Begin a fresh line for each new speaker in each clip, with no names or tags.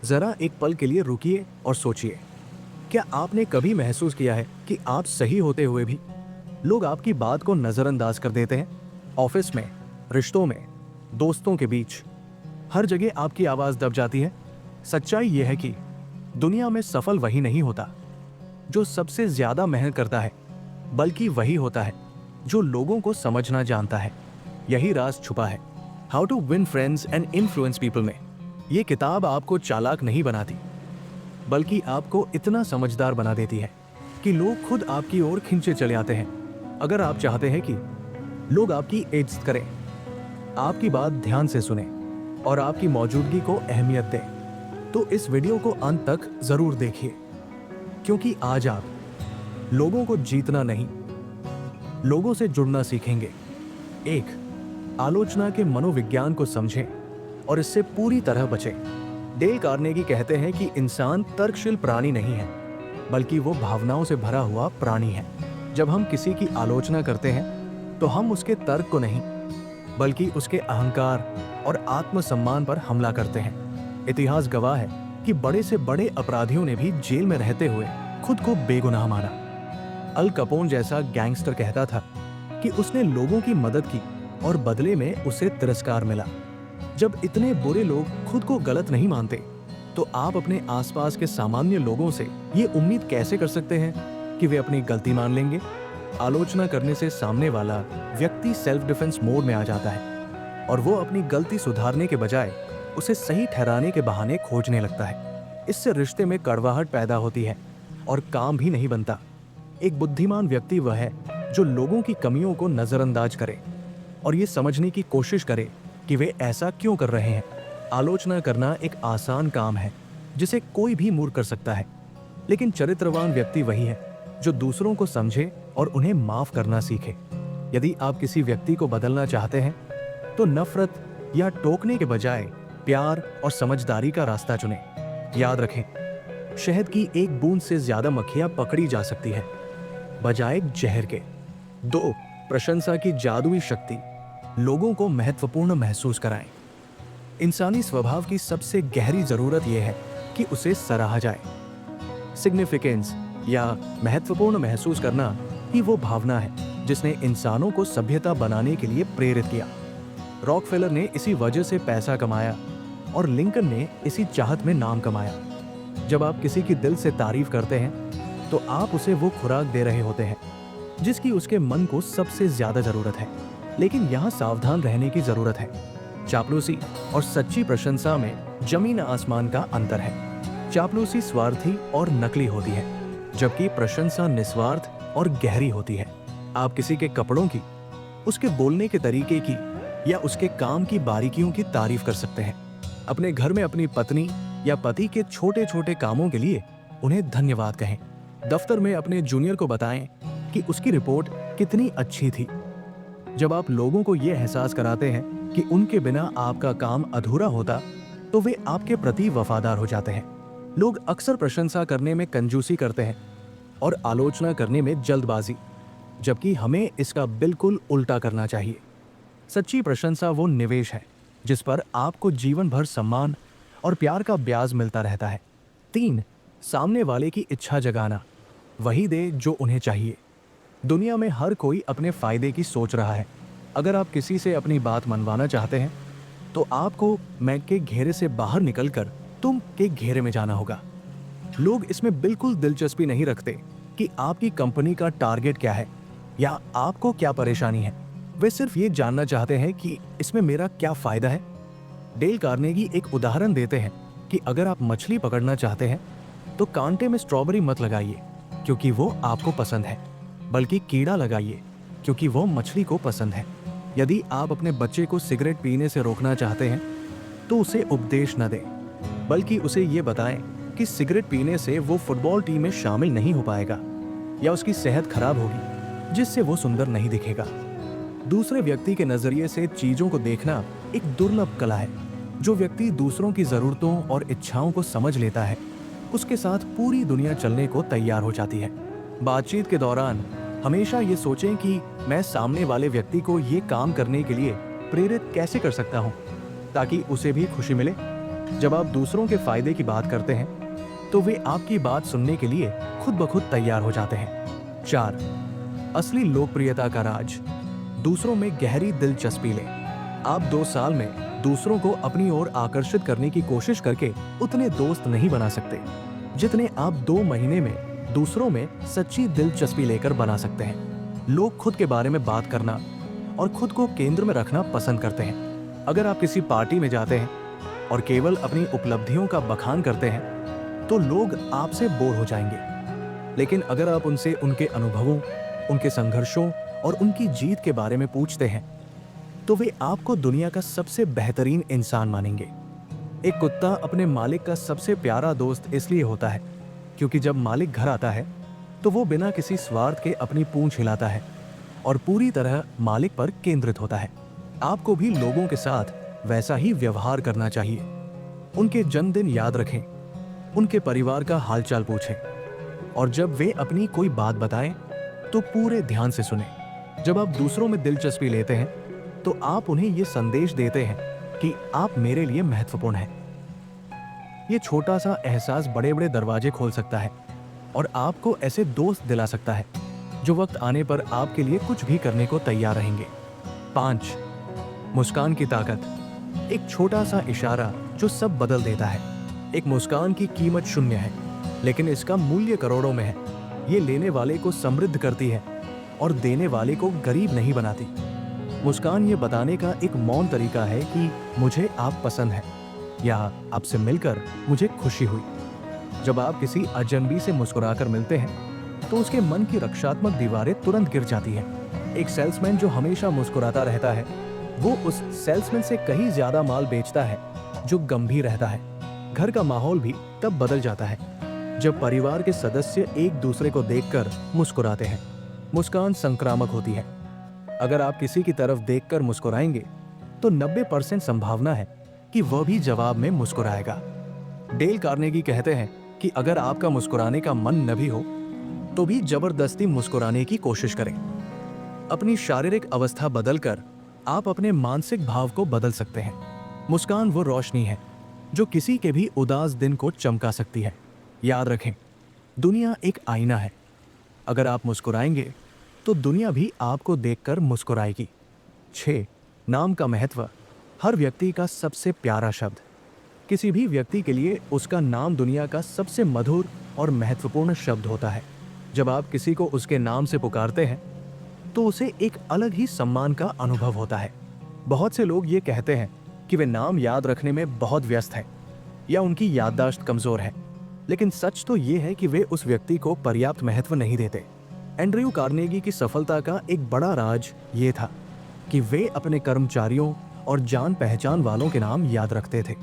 जरा एक पल के लिए रुकिए और सोचिए, क्या आपने कभी महसूस किया है कि आप सही होते हुए भी लोग आपकी बात को नजरअंदाज कर देते हैं? ऑफिस में, रिश्तों में, दोस्तों के बीच, हर जगह आपकी आवाज दब जाती है। सच्चाई यह है कि दुनिया में सफल वही नहीं होता जो सबसे ज्यादा मेहनत करता है, बल्कि वही होता है जो लोगों को समझना जानता है। यही राज छुपा है how to win friends and influence people में। ये किताब आपको चालाक नहीं बनाती, बल्कि आपको इतना समझदार बना देती है कि लोग खुद आपकी ओर खिंचे चले आते हैं। अगर आप चाहते हैं कि लोग आपकी इज्जत करें, आपकी बात ध्यान से सुने और आपकी मौजूदगी को अहमियत दें, तो इस वीडियो को अंत तक जरूर देखिए, क्योंकि आज आप लोगों को जीतना नहीं, लोगों से जुड़ना सीखेंगे। एक, आलोचना के मनोविज्ञान को समझें और इससे पूरी तरह बचें। डेल कार्नेगी कहते हैं कि इंसान तर्कशील प्राणी नहीं है, बल्कि वो भावनाओं से भरा हुआ प्राणी है। जब हम किसी की आलोचना करते हैं तो हम उसके तर्क को नहीं, बल्कि उसके अहंकार और आत्मसम्मान पर हमला करते हैं। इतिहास गवाह है कि बड़े से बड़े अपराधियों ने भी जेल में रहते हुए खुद को बेगुनाह माना। अल कपोन जैसा गैंगस्टर कहता था कि उसने लोगों की मदद की और बदले में उसे तिरस्कार मिला। जब इतने बुरे लोग खुद को गलत नहीं मानते, तो आप अपने आसपास के सामान्य लोगों से ये उम्मीद कैसे कर सकते हैं कि वे अपनी गलती मान लेंगे? आलोचना करने से सामने वाला व्यक्ति सेल्फ डिफेंस मोड में आ जाता है और वो अपनी गलती सुधारने के बजाय उसे सही ठहराने के बहाने खोजने लगता है। इससे रिश्ते में कड़वाहट पैदा होती है और काम भी नहीं बनता। एक बुद्धिमान व्यक्ति वह है जो लोगों की कमियों को नजरअंदाज करे और ये समझने की कोशिश करे कि वे ऐसा क्यों कर रहे हैं। आलोचना करना एक आसान काम है जिसे कोई भी मूर्ख कर सकता है, लेकिन चरित्रवान व्यक्ति वही है जो दूसरों को समझे और उन्हें माफ करना सीखे। यदि आप किसी व्यक्ति को बदलना चाहते हैं तो नफरत या टोकने के बजाय प्यार और समझदारी का रास्ता चुनें। याद रखें, शहद की एक बूंद से ज्यादा मक्खियां पकड़ी जा सकती है, बजाय जहर के। 2, प्रशंसा की जादुई शक्ति। लोगों को महत्वपूर्ण महसूस कराएं। इंसानी स्वभाव की सबसे गहरी जरूरत यह है कि उसे सराहा जाए। सिग्निफिकेंस या महत्वपूर्ण महसूस करना ही वो भावना है जिसने इंसानों को सभ्यता बनाने के लिए प्रेरित किया। रॉकफेलर ने इसी वजह से पैसा कमाया और लिंकन ने इसी चाहत में नाम कमाया। जब आप किसी की दिल से तारीफ करते हैं तो आप उसे वो खुराक दे रहे होते हैं जिसकी उसके मन को सबसे ज्यादा जरूरत है। लेकिन यहाँ सावधान रहने की जरूरत है। चापलूसी और सच्ची प्रशंसा में जमीन आसमान का अंतर है। चापलूसी स्वार्थी और नकली होती है, जबकि प्रशंसा निस्वार्थ और गहरी होती है। आप किसी के कपड़ों की, उसके बोलने के तरीके की या उसके काम की बारीकियों की तारीफ कर सकते हैं। अपने घर में अपनी पत्नी या पति के छोटे छोटे कामों के लिए उन्हें धन्यवाद कहें। दफ्तर में अपने जूनियर को बताएं कि उसकी रिपोर्ट कितनी अच्छी थी। जब आप लोगों को यह एहसास कराते हैं कि उनके बिना आपका काम अधूरा होता, तो वे आपके प्रति वफादार हो जाते हैं। लोग अक्सर प्रशंसा करने में कंजूसी करते हैं और आलोचना करने में जल्दबाजी, जबकि हमें इसका बिल्कुल उल्टा करना चाहिए। सच्ची प्रशंसा वो निवेश है जिस पर आपको जीवन भर सम्मान और प्यार का ब्याज मिलता रहता है। 3, सामने वाले की इच्छा जगाना। वही दे जो उन्हें चाहिए। दुनिया में हर कोई अपने फायदे की सोच रहा है। अगर आप किसी से अपनी बात मनवाना चाहते हैं तो आपको मैं के घेरे से बाहर निकलकर तुम के घेरे में जाना होगा। लोग इसमें बिल्कुल दिलचस्पी नहीं रखते कि आपकी कंपनी का टारगेट क्या है या आपको क्या परेशानी है। वे सिर्फ ये जानना चाहते हैं कि इसमें मेरा क्या फायदा है। डेल कार्नेगी एक उदाहरण देते हैं कि अगर आप मछली पकड़ना चाहते हैं तो कांटे में स्ट्रॉबेरी मत लगाइए क्योंकि वो आपको पसंद है, बल्कि कीड़ा लगाइए क्योंकि वो मछली को पसंद है। यदि आप अपने बच्चे को सिगरेट पीने से रोकना चाहते हैं तो उसे उपदेश न दें, बल्कि उसे ये बताएं कि सिगरेट पीने से वो फुटबॉल टीम में शामिल नहीं हो पाएगा या उसकी सेहत खराब होगी, जिससे वो सुंदर नहीं दिखेगा। दूसरे व्यक्ति के नजरिए से चीजों को देखना एक दुर्लभ कला है। जो व्यक्ति दूसरों की जरूरतों और इच्छाओं को समझ लेता है, उसके साथ पूरी दुनिया चलने को तैयार हो जाती है। बातचीत के दौरान हमेशा ये सोचें कि मैं सामने वाले व्यक्ति को ये काम करने के लिए प्रेरित कैसे कर सकता हूँ ताकि उसे भी खुशी मिले। जब आप दूसरों के फायदे की बात करते हैं तो वे आपकी बात सुनने के लिए खुद ब खुद तैयार हो जाते हैं। 4. असली लोकप्रियता का राज, दूसरों में गहरी दिलचस्पी लें। आप 2 साल में दूसरों को अपनी ओर आकर्षित करने की कोशिश करके उतने दोस्त नहीं बना सकते जितने आप 2 महीने में दूसरों में सच्ची दिलचस्पी लेकर बना सकते हैं। लोग खुद के बारे में बात करना और खुद को केंद्र में रखना पसंद करते हैं। अगर आप किसी पार्टी में जाते हैं और केवल अपनी उपलब्धियों का बखान करते हैं तो लोग आपसे बोर हो जाएंगे। लेकिन अगर आप उनसे उनके अनुभवों, उनके संघर्षों और उनकी जीत के बारे में पूछते हैं तो वे आपको दुनिया का सबसे बेहतरीन इंसान मानेंगे। एक कुत्ता अपने मालिक का सबसे प्यारा दोस्त इसलिए होता है क्योंकि जब मालिक घर आता है तो वो बिना किसी स्वार्थ के अपनी पूंछ हिलाता है और पूरी तरह मालिक पर केंद्रित होता है। आपको भी लोगों के साथ वैसा ही व्यवहार करना चाहिए। उनके जन्मदिन याद रखें, उनके परिवार का हालचाल पूछें और जब वे अपनी कोई बात बताएं तो पूरे ध्यान से सुनें। जब आप दूसरों में दिलचस्पी लेते हैं तो आप उन्हें ये संदेश देते हैं कि आप मेरे लिए महत्वपूर्ण हैं। ये छोटा सा एहसास बड़े बड़े दरवाजे खोल सकता है और आपको ऐसे दोस्त दिला सकता है जो वक्त आने पर आपके लिए कुछ भी करने को तैयार रहेंगे। 5. मुस्कान की ताकत, एक छोटा सा इशारा जो सब बदल देता है। एक मुस्कान की कीमत 0 है लेकिन इसका मूल्य करोड़ों में है। ये लेने वाले को समृद्ध करती है और देने वाले को गरीब नहीं बनाती। मुस्कान ये बताने का एक मौन तरीका है कि मुझे आप पसंद हैं या आपसे मिलकर मुझे खुशी हुई। जब आप किसी अजनबी से मुस्कुराकर मिलते हैं तो उसके मन की रक्षात्मक दीवारें तुरंत गिर जाती हैं। एक सेल्समैन जो हमेशा मुस्कुराता रहता है वो उस सेल्समैन से कहीं ज्यादा माल बेचता है जो गंभीर रहता है। घर का माहौल भी तब बदल जाता है जब परिवार के सदस्य एक दूसरे को देखकर मुस्कुराते हैं। मुस्कान संक्रामक होती है। अगर आप किसी की तरफ देखकर मुस्कुराएंगे तो 90% संभावना है कि वह भी जवाब में मुस्कुराएगा। डेल कार्नेगी कहते हैं कि अगर आपका मुस्कुराने का मन न भी हो तो भी जबरदस्ती मुस्कुराने की कोशिश करें। अपनी शारीरिक अवस्था बदलकर आप अपने मानसिक भाव को बदल सकते हैं। मुस्कान वो रोशनी है जो किसी के भी उदास दिन को चमका सकती है। याद रखें, दुनिया एक आईना है। अगर आप मुस्कुराएंगे तो दुनिया भी आपको देखकर मुस्कुराएगी। 6. नाम का महत्व, हर व्यक्ति का सबसे प्यारा शब्द। किसी भी व्यक्ति के लिए उसका नाम दुनिया का सबसे मधुर और महत्वपूर्ण शब्द होता है। जब आप किसी को उसके नाम से पुकारते हैं तो उसे एक अलग ही सम्मान का अनुभव होता है। बहुत से लोग ये कहते हैं कि वे नाम याद रखने में बहुत व्यस्त हैं या उनकी याददाश्त कमजोर है, लेकिन सच तो ये है कि वे उस व्यक्ति को पर्याप्त महत्व नहीं देते। एंड्रयू कार्नेगी की सफलता का एक बड़ा राज ये था कि वे अपने कर्मचारियों और जान पहचान वालों के नाम याद रखते थे।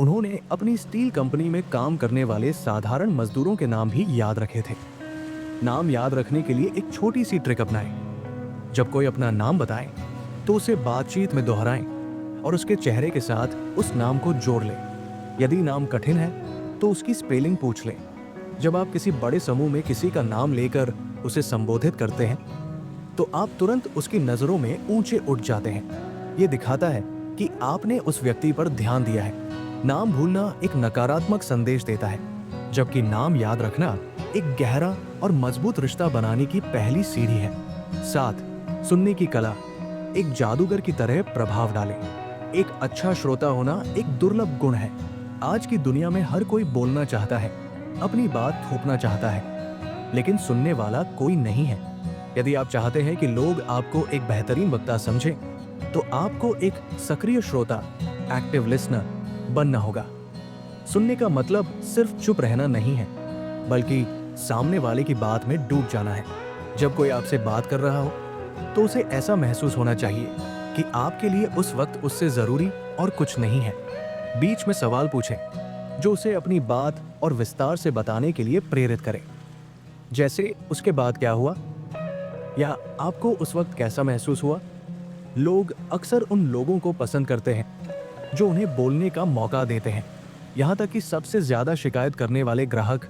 उन्होंने अपनी स्टील कंपनी में काम करने वाले साधारण मजदूरों के नाम भी याद रखे थे। नाम याद रखने के लिए एक छोटी सी ट्रिक अपनाएं। जब कोई अपना नाम बताए तो उसे बातचीत में दोहराएं और उसके चेहरे के साथ उस नाम को जोड़ लें। यदि नाम कठिन है तो उसकी स्पेलिंग पूछ लें। जब आप किसी बड़े समूह में किसी का नाम लेकर उसे संबोधित करते हैं तो आप तुरंत उसकी नजरों में ऊंचे उठ जाते हैं। ये दिखाता है कि आपने उस व्यक्ति पर ध्यान दिया है। नाम भूलना एक नकारात्मक संदेश देता है, जबकि नाम याद रखना एक गहरा और मजबूत रिश्ता बनाने की पहली सीढ़ी है। 7. सुनने की कला, एक जादूगर की तरह प्रभाव डालें। एक अच्छा श्रोता होना एक दुर्लभ गुण है। आज की दुनिया में हर कोई बोलना चाहता है, अपनी बात थोपना चाहता है, लेकिन सुनने वाला कोई नहीं है। यदि आप चाहते हैं कि लोग आपको एक बेहतरीन वक्ता समझें, तो आपको एक सक्रिय श्रोता, एक्टिव लिसनर बनना होगा। सुनने का मतलब सिर्फ चुप रहना नहीं है, बल्कि सामने वाले की बात में डूब जाना है। जब कोई आपसे बात कर रहा हो तो उसे ऐसा महसूस होना चाहिए कि आपके लिए उस वक्त उससे जरूरी और कुछ नहीं है। बीच में सवाल पूछें जो उसे अपनी बात और विस्तार से बताने के लिए प्रेरित करें, जैसे उसके बाद क्या हुआ या आपको उस वक्त कैसा महसूस हुआ। लोग अक्सर उन लोगों को पसंद करते हैं जो उन्हें बोलने का मौका देते हैं। यहाँ तक कि सबसे ज्यादा शिकायत करने वाले ग्राहक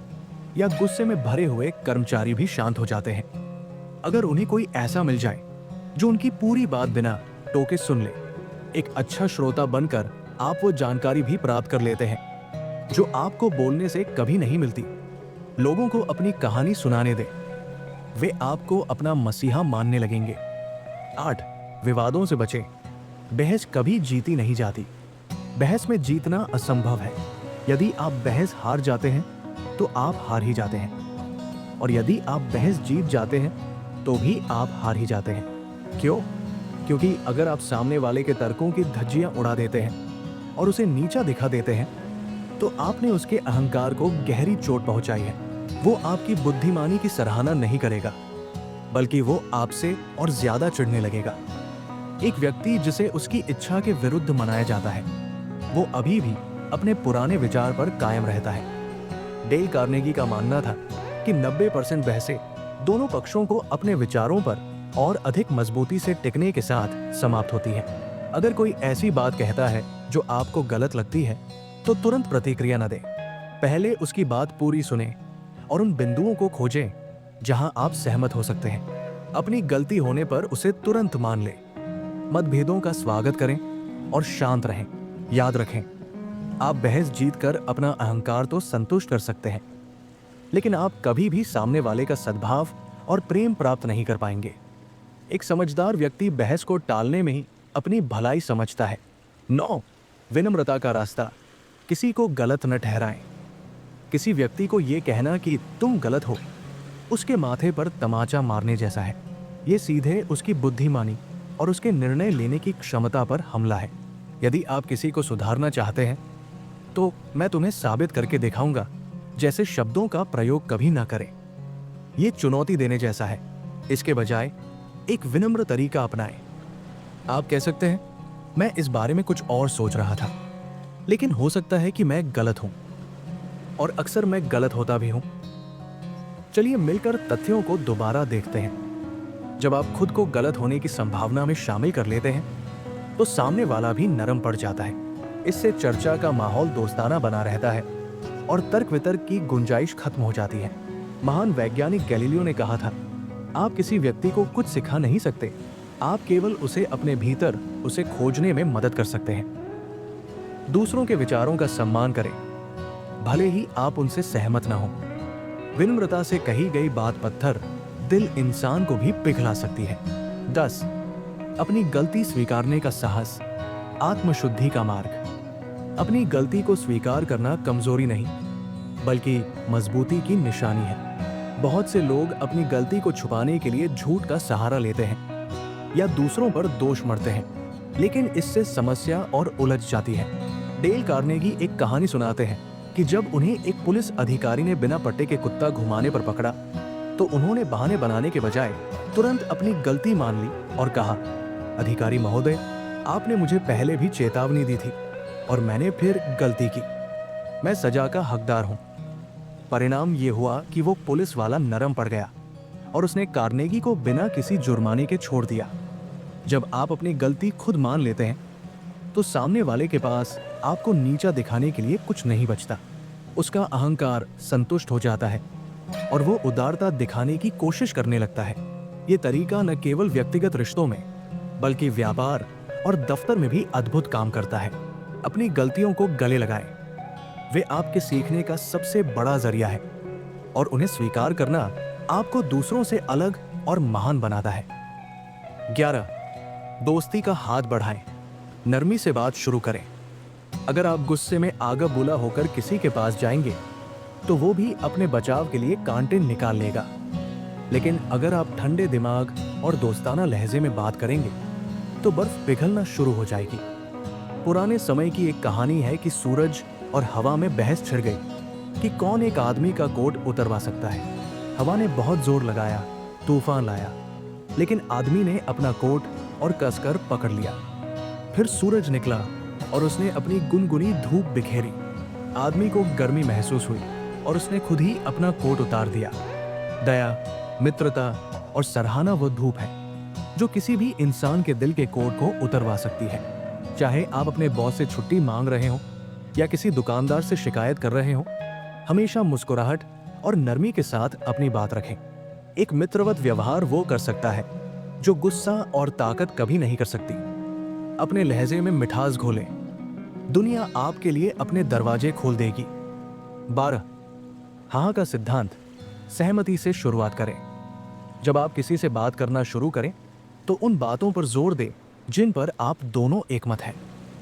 या गुस्से में भरे हुए कर्मचारी भी शांत हो जाते हैं अगर उन्हें कोई ऐसा मिल जाए जो उनकी पूरी बात बिना टोके सुन ले। एक अच्छा श्रोता बनकर आप वो जानकारी भी प्राप्त कर लेते हैं जो आपको बोलने से कभी नहीं मिलती। लोगों को अपनी कहानी सुनाने दें, वे आपको अपना मसीहा मानने लगेंगे। 8. विवादों से बचें। बहस कभी जीती नहीं जाती। बहस में जीतना असंभव है। यदि आप बहस हार जाते हैं तो आप हार ही जाते हैं, और यदि आप बहस जीत जाते हैं तो भी आप हार ही जाते हैं। क्यों? क्योंकि अगर आप सामने वाले के तर्कों की धज्जियां उड़ा देते हैं और उसे नीचा दिखा देते हैं तो आपने उसके अहंकार को गहरी चोट पहुंचाई है। वो आपकी बुद्धिमानी की सराहना नहीं करेगा, बल्कि वो आपसे और ज्यादा चिढ़ने लगेगा। एक व्यक्ति जिसे उसकी इच्छा के विरुद्ध मनाया जाता है, वो अभी भी अपने पुराने विचार पर कायम रहता है। डेल कार्नेगी का मानना था कि 90% बहसें दोनों पक्षों को अपने विचारों पर और अधिक मजबूती से टिकने के साथ समाप्त होती हैं। अगर कोई ऐसी बात कहता है जो आपको गलत लगती है तो तुरंत प्रतिक्रिया न दें। पहले उसकी बात पूरी सुनें और उन बिंदुओं को खोजें जहां आप सहमत हो सकते हैं। अपनी गलती होने पर उसे तुरंत मान लें। मतभेदों का स्वागत करें और शांत रहें। याद रखें, आप बहस जीतकर अपना अहंकार तो संतुष्ट कर सकते हैं, लेकिन आप कभी भी सामने वाले का सद्भाव और प्रेम प्राप्त नहीं कर पाएंगे। एक समझदार व्यक्ति बहस को टालने में ही अपनी भलाई समझता है। 9. विनम्रता का रास्ता। किसी को गलत न ठहराएं। किसी व्यक्ति को यह कहना कि तुम गलत हो उसके माथे पर तमाचा मारने जैसा है। ये सीधे उसकी बुद्धिमानी और उसके निर्णय लेने की क्षमता पर हमला है। यदि आप किसी को सुधारना चाहते हैं तो मैं तुम्हें साबित करके दिखाऊंगा जैसे शब्दों का प्रयोग कभी ना करें। ये चुनौती देने जैसा है। इसके बजाय एक विनम्र तरीका अपनाएं। आप कह सकते हैं, मैं इस बारे में कुछ और सोच रहा था, लेकिन हो सकता है कि मैं गलत हूं, और अक्सर मैं गलत होता भी हूं। चलिए मिलकर तथ्यों को दोबारा देखते हैं। जब आप खुद को गलत होने की संभावना में शामिल कर लेते हैं तो सामने वाला भी नरम पड़ जाता है। इससे चर्चा का माहौल दोस्ताना बना रहता है और तर्क वितर्क की गुंजाइश खत्म हो जाती है। महान वैज्ञानिक गैलीलियो ने कहा था, आप किसी व्यक्ति को कुछ सिखा नहीं सकते, आप केवल उसे अपने भीतर उसे खोजने में मदद कर सकते हैं। दूसरों के विचारों का सम्मान करें, भले ही आप उनसे सहमत ना हो। विनम्रता से कही गई बात पत्थर दिल इंसान को भी पिघला सकती है। 10. अपनी गलती स्वीकारने का साहस। आत्मशुद्धि का मार्ग। अपनी गलती को स्वीकार करना कमजोरी नहीं, बल्कि मजबूती की निशानी है। बहुत से लोग अपनी गलती को छुपाने के लिए झूठ का सहारा लेते हैं या दूसरों पर दोष मढ़ते हैं, लेकिन इससे समस्या और उलझ जाती है। डेल कार्नेगी एक कहानी सुनाते हैं कि जब उन्हें एक पुलिस अधिकारी ने बिना पट्टे के कुत्ता घुमाने पर पकड़ा तो उन्होंने बहाने बनाने के बजाय तुरंत अपनी गलती मान ली और कहा, अधिकारी महोदय, आपने मुझे पहले भी चेतावनी दी थी और मैंने फिर गलती की। मैं सजा का हकदार हूं। परिणाम ये हुआ कि वो पुलिस वाला नरम पड़ गया और उसने कार्नेगी को बिना किसी जुर्माने के छोड़ दिया। जब आप अपनी गलती खुद मान लेते हैं तो सामने वाले के पास आपको नीचा दिखाने के लिए कुछ नहीं बचता। उसका अहंकार संतुष्ट हो जाता है और वो उदारता दिखाने की कोशिश करने लगता है। ये तरीका न केवल व्यक्तिगत रिश्तों में बल्कि व्यापार और दफ्तर में भी अद्भुत काम करता है। अपनी गलतियों को गले लगाएं। वे आपके सीखने का सबसे बड़ा जरिया है और उन्हें स्वीकार करना आपको दूसरों से अलग और महान बनाता है। 11. दोस्ती का हाथ बढ़ाएं। नरमी से बात शुरू करें। अगर आप गुस्से में आगा बुला होकर किसी के पास जाएंगे तो वो भी अपने बचाव के लिए कांटे निकाल लेगा, लेकिन अगर आप ठंडे दिमाग और दोस्ताना लहजे में बात करेंगे तो बर्फ पिघलना शुरू हो जाएगी। पुराने समय की एक कहानी है कि सूरज और हवा में बहस छिड़ गई कि कौन एक आदमी का कोट उतरवा सकता है। हवा ने बहुत जोर लगाया, तूफान लाया, लेकिन आदमी ने अपना कोट और कसकर पकड़ लिया। फिर सूरज निकला और उसने अपनी गुनगुनी धूप बिखेरी। आदमी को गर्मी महसूस हुई और उसने खुद ही अपना कोट उतार दिया। दया, मित्रता और सराहना वो धूप है जो किसी भी इंसान के दिल के कोट को उतरवा सकती है। चाहे आप अपने बॉस से छुट्टी मांग रहे हो या किसी दुकानदार से शिकायत कर रहे हो, हमेशा मुस्कुराहट और नरमी के साथ अपनी बात रखें। एक मित्रवत व्यवहार वो कर सकता है जो गुस्सा और ताकत कभी नहीं कर सकती। अपने लहजे में मिठास घोलें। दुनिया आपके लिए अपने दरवाजे खोल देगी। 12 हाँ का सिद्धांत। सहमति से शुरुआत करें। जब आप किसी से बात करना शुरू करें तो उन बातों पर जोर दें जिन पर आप दोनों एकमत हैं।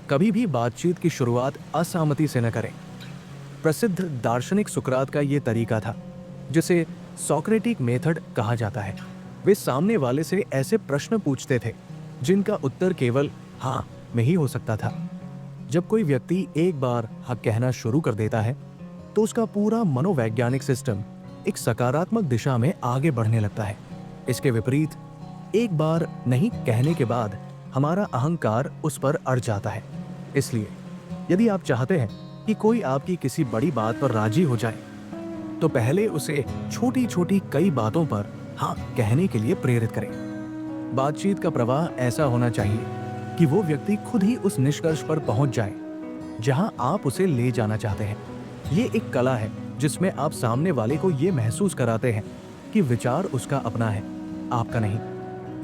कभी भी बातचीत की शुरुआत असहमति से न करें। प्रसिद्ध दार्शनिक सुकरात का ये तरीका था, जिसे सोक्रेटिक मेथड कहा जाता है। वे सामने वाले से ऐसे प्रश्न पूछते थे जिनका उत्तर केवल हाँ में ही हो सकता था। जब कोई व्यक्ति एक बार हाँ कहना शुरू कर देता है तो उसका पूरा मनोवैज्ञानिक सिस्टम एक सकारात्मक दिशा में आगे बढ़ने लगता है। इसके विपरीत, एक बार नहीं कहने के बाद हमारा अहंकार उस पर अड़ जाता है। इसलिए यदि आप चाहते हैं कि कोई आपकी किसी बड़ी बात पर राजी हो जाए तो पहले उसे छोटी छोटी कई बातों पर हाँ कहने के लिए प्रेरित करें। बातचीत का प्रवाह ऐसा होना चाहिए कि वो व्यक्ति खुद ही उस निष्कर्ष पर पहुंच जाए जहां आप उसे ले जाना चाहते हैं। ये एक कला है जिसमें आप सामने वाले को ये महसूस कराते हैं कि विचार उसका अपना है, आपका नहीं।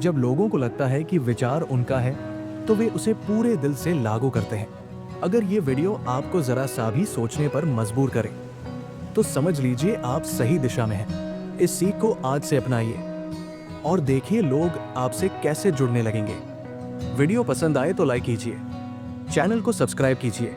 जब लोगों को लगता है कि विचार उनका है तो वे उसे पूरे दिल से लागू करते हैं। अगर ये वीडियो आपको जरा सा भी सोचने पर मजबूर करे तो समझ लीजिए आप सही दिशा में हैं। इस सीख को आज से अपनाइए और देखिए लोग आपसे कैसे जुड़ने लगेंगे। वीडियो पसंद आए तो लाइक कीजिए, चैनल को सब्सक्राइब कीजिए